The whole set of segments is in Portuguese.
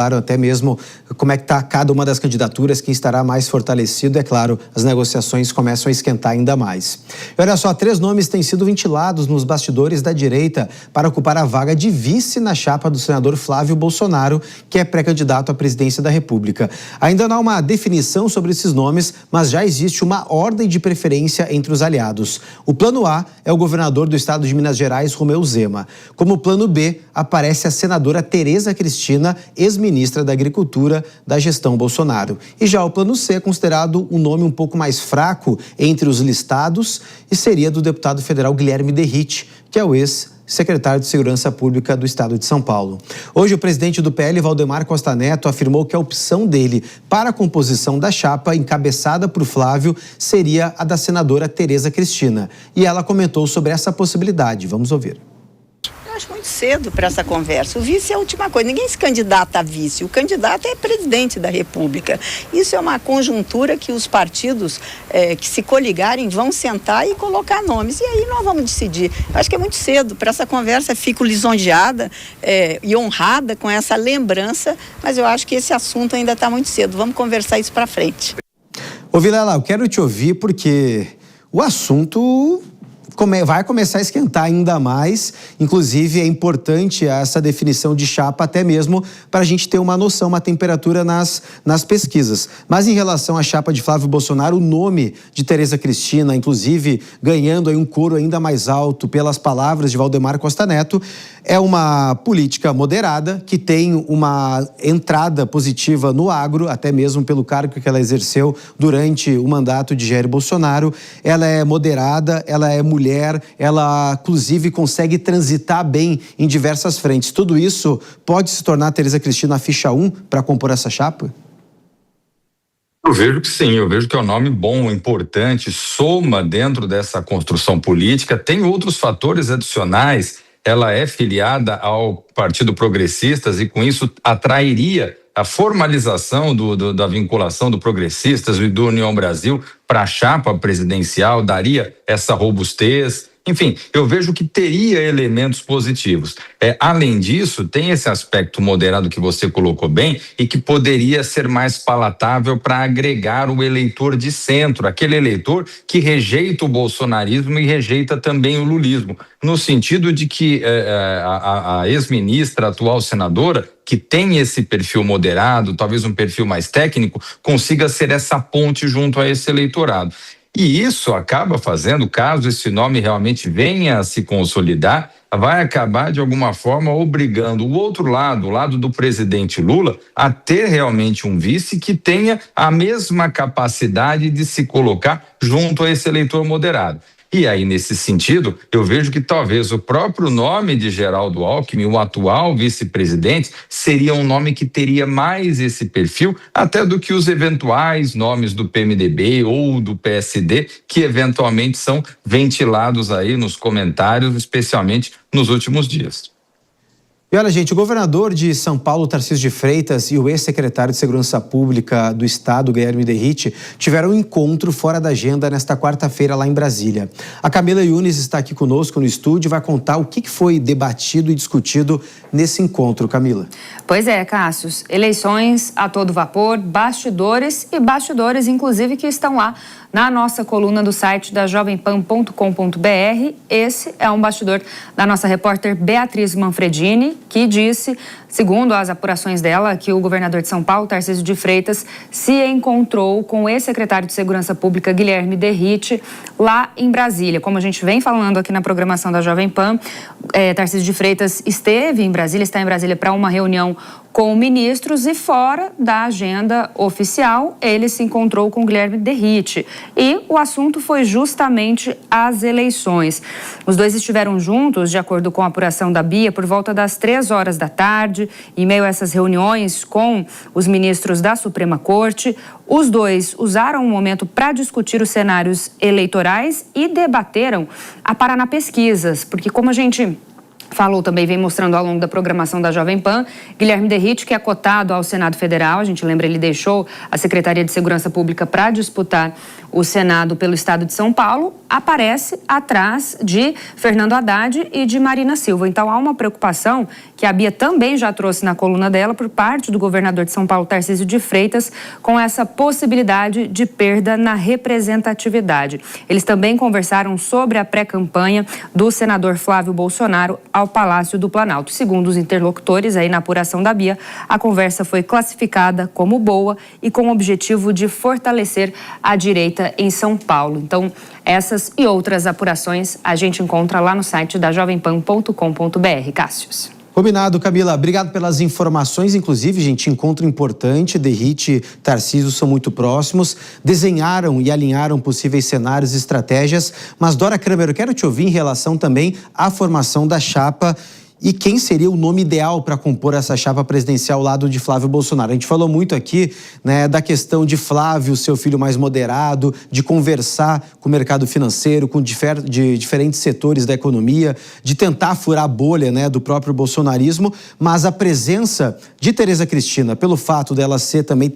Claro, até mesmo como é que está cada uma das candidaturas, quem estará mais fortalecido. É claro, as negociações começam a esquentar ainda mais. E olha só, 3 nomes têm sido ventilados nos bastidores da direita para ocupar a vaga de vice na chapa do senador Flávio Bolsonaro, que é pré-candidato à presidência da República. Ainda não há uma definição sobre esses nomes, mas já existe uma ordem de preferência entre os aliados. O plano A é o governador do estado de Minas Gerais, Romeu Zema. Como plano B, aparece a senadora Tereza Cristina, ex-ministra da Agricultura da gestão Bolsonaro. E já o plano C é considerado um nome um pouco mais fraco entre os listados e seria do deputado federal Guilherme Derrite, que é o ex-secretário de Segurança Pública do estado de São Paulo. Hoje, o presidente do PL, Valdemar Costa Neto, afirmou que a opção dele para a composição da chapa, encabeçada por Flávio, seria a da senadora Tereza Cristina. E ela comentou sobre essa possibilidade. Vamos ouvir. Acho muito cedo para essa conversa. O vice é a última coisa. Ninguém se candidata a vice. O candidato é presidente da República. Isso é uma conjuntura que os partidos que se coligarem vão sentar e colocar nomes. E aí nós vamos decidir. Eu acho que é muito cedo para essa conversa. Fico lisonjeada e honrada com essa lembrança, mas eu acho que esse assunto ainda está muito cedo. Vamos conversar isso para frente. Ô Vilela, eu quero te ouvir porque o assunto vai começar a esquentar ainda mais. Inclusive, é importante essa definição de chapa até mesmo para a gente ter uma noção, uma temperatura nas pesquisas. Mas em relação à chapa de Flávio Bolsonaro, o nome de Tereza Cristina, inclusive ganhando aí um coro ainda mais alto pelas palavras de Valdemar Costa Neto, é uma política moderada que tem uma entrada positiva no agro, até mesmo pelo cargo que ela exerceu durante o mandato de Jair Bolsonaro. Ela é moderada, ela é mulher, ela inclusive consegue transitar bem em diversas frentes. Tudo isso pode se tornar Tereza Cristina a ficha 1 para compor essa chapa? Eu vejo que sim, eu vejo que é um nome bom, importante, soma dentro dessa construção política. Tem outros fatores adicionais. Ela é filiada ao Partido Progressistas e com isso atrairia a formalização da vinculação do Progressistas e do União Brasil para a chapa presidencial, daria essa robustez. Enfim, eu vejo que teria elementos positivos. Além disso, tem esse aspecto moderado que você colocou bem e que poderia ser mais palatável para agregar o eleitor de centro, aquele eleitor que rejeita o bolsonarismo e rejeita também o lulismo, no sentido de que a ex-ministra, a atual senadora, que tem esse perfil moderado, talvez um perfil mais técnico, consiga ser essa ponte junto a esse eleitorado. E isso acaba fazendo, caso esse nome realmente venha a se consolidar, vai acabar de alguma forma obrigando o outro lado, o lado do presidente Lula, a ter realmente um vice que tenha a mesma capacidade de se colocar junto a esse eleitor moderado. E aí, nesse sentido, eu vejo que talvez o próprio nome de Geraldo Alckmin, o atual vice-presidente, seria um nome que teria mais esse perfil, até do que os eventuais nomes do PMDB ou do PSD, que eventualmente são ventilados aí nos comentários, especialmente nos últimos dias. E olha, gente, o governador de São Paulo, Tarcísio de Freitas, e o ex-secretário de Segurança Pública do estado, Guilherme Derrite, tiveram um encontro fora da agenda nesta quarta-feira lá em Brasília. A Camila Yunes está aqui conosco no estúdio e vai contar o que foi debatido e discutido nesse encontro, Camila. Pois é, Cássius, eleições a todo vapor, bastidores, inclusive, que estão lá na nossa coluna do site da jovempan.com.br. Esse é um bastidor da nossa repórter Beatriz Manfredini, que disse, segundo as apurações dela, que o governador de São Paulo, Tarcísio de Freitas, se encontrou com o ex-secretário de Segurança Pública, Guilherme Derrite, lá em Brasília. Como a gente vem falando aqui na programação da Jovem Pan, Tarcísio de Freitas esteve em Brasília, está em Brasília para uma reunião com ministros e fora da agenda oficial, ele se encontrou com Guilherme Derrite. E o assunto foi justamente as eleições. Os dois estiveram juntos, de acordo com a apuração da Bia, por volta das 3 da tarde, em meio a essas reuniões com os ministros da Suprema Corte. Os dois usaram o momento para discutir os cenários eleitorais e debateram a Paraná Pesquisas, porque como a gente falou também, vem mostrando ao longo da programação da Jovem Pan, Guilherme Derrite, que é cotado ao Senado Federal, a gente lembra, ele deixou a Secretaria de Segurança Pública para disputar o Senado pelo estado de São Paulo, aparece atrás de Fernando Haddad e de Marina Silva. Então há uma preocupação que a Bia também já trouxe na coluna dela por parte do governador de São Paulo, Tarcísio de Freitas, com essa possibilidade de perda na representatividade. Eles também conversaram sobre a pré-campanha do senador Flávio Bolsonaro ao Palácio do Planalto. Segundo os interlocutores aí na apuração da Bia, a conversa foi classificada como boa e com o objetivo de fortalecer a direita em São Paulo. Então, essas e outras apurações a gente encontra lá no site da jovempan.com.br. Cássius. Combinado, Camila. Obrigado pelas informações. Inclusive, gente, encontro importante. Derrite e Tarcísio são muito próximos. Desenharam e alinharam possíveis cenários e estratégias. Mas, Dora Kramer, eu quero te ouvir em relação também à formação da chapa. E quem seria o nome ideal para compor essa chapa presidencial ao lado de Flávio Bolsonaro? A gente falou muito aqui, né, da questão de Flávio, seu filho mais moderado, de conversar com o mercado financeiro, com de diferentes setores da economia, de tentar furar a bolha, né, do próprio bolsonarismo, mas a presença de Tereza Cristina, pelo fato dela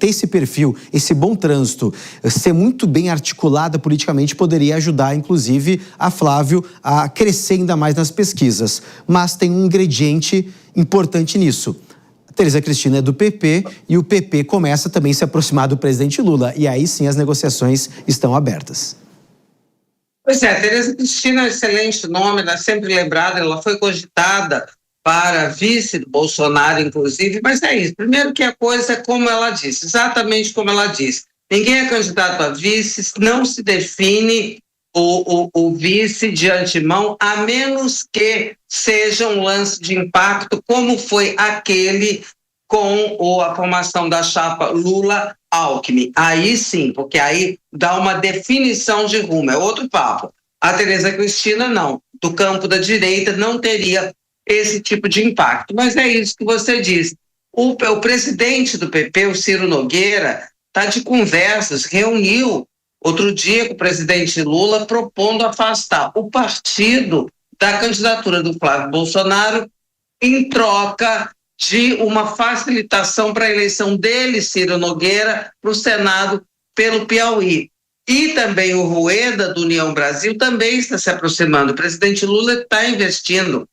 ter esse perfil, esse bom trânsito, ser muito bem articulada politicamente, poderia ajudar, inclusive, a Flávio a crescer ainda mais nas pesquisas. Mas tem um ingrediente importante nisso. A Tereza Cristina é do PP e o PP começa também a se aproximar do presidente Lula. E aí sim as negociações estão abertas. Pois é, Tereza Cristina é um excelente nome, ela é sempre lembrada, ela foi cogitada para vice do Bolsonaro, inclusive, mas é isso. Primeiro que a coisa é como ela disse, exatamente como ela disse. Ninguém é candidato a vice, não se define o vice de antemão, a menos que seja um lance de impacto, como foi aquele com a formação da chapa Lula-Alckmin. Aí sim, porque aí dá uma definição de rumo, é outro papo. A Tereza Cristina, não, do campo da direita, não teria esse tipo de impacto. Mas é isso que você disse. O presidente do PP, o Ciro Nogueira, está de conversas, reuniu outro dia com o presidente Lula propondo afastar o partido da candidatura do Flávio Bolsonaro em troca de uma facilitação para a eleição dele, Ciro Nogueira, para o Senado pelo Piauí. E também o Rueda, do União Brasil, também está se aproximando. O presidente Lula está investindo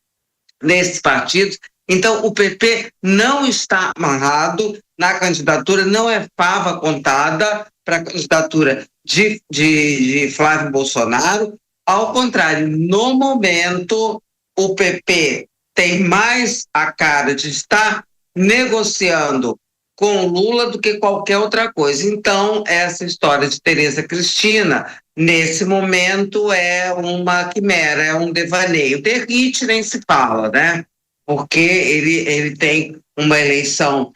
nesses partidos. Então, o PP não está amarrado na candidatura, não é fava contada para a candidatura de Flávio Bolsonaro. Ao contrário, no momento, o PP tem mais a cara de estar negociando com Lula do que qualquer outra coisa. Então, essa história de Tereza Cristina, nesse momento, é uma quimera, é um devaneio. Derrite nem se fala, né? Porque ele tem uma eleição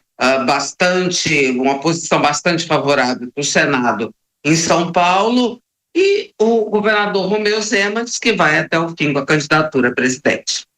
uma posição bastante favorável para o Senado em São Paulo, e o governador Romeu Zema diz que vai até o fim com a candidatura a presidente.